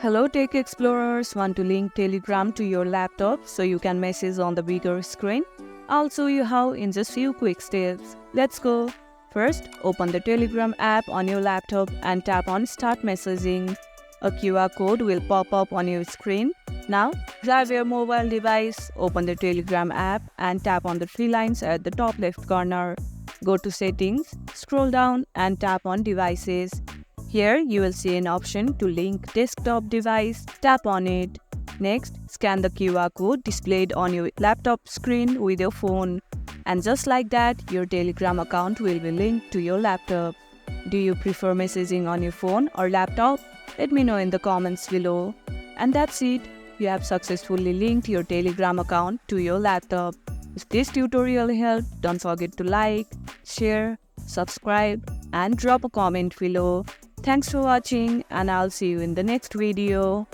Hello Tech Explorers, want to link Telegram to your laptop so you can message on the bigger screen? I'll show you how in just few quick steps. Let's go. First, open the Telegram app on your laptop and tap on Start Messaging. A QR code will pop up on your screen. Now, grab your mobile device, open the Telegram app and tap on the three lines at the top left corner. Go to Settings, scroll down and tap on Devices. Here you will see an option to link desktop device. Tap on it. Next, scan the QR code displayed on your laptop screen with your phone. And just like that, your Telegram account will be linked to your laptop. Do you prefer messaging on your phone or laptop? Let me know in the comments below. And that's it. You have successfully linked your Telegram account to your laptop. If this tutorial helped, don't forget to like, share, subscribe and drop a comment below. Thanks for watching and I'll see you in the next video.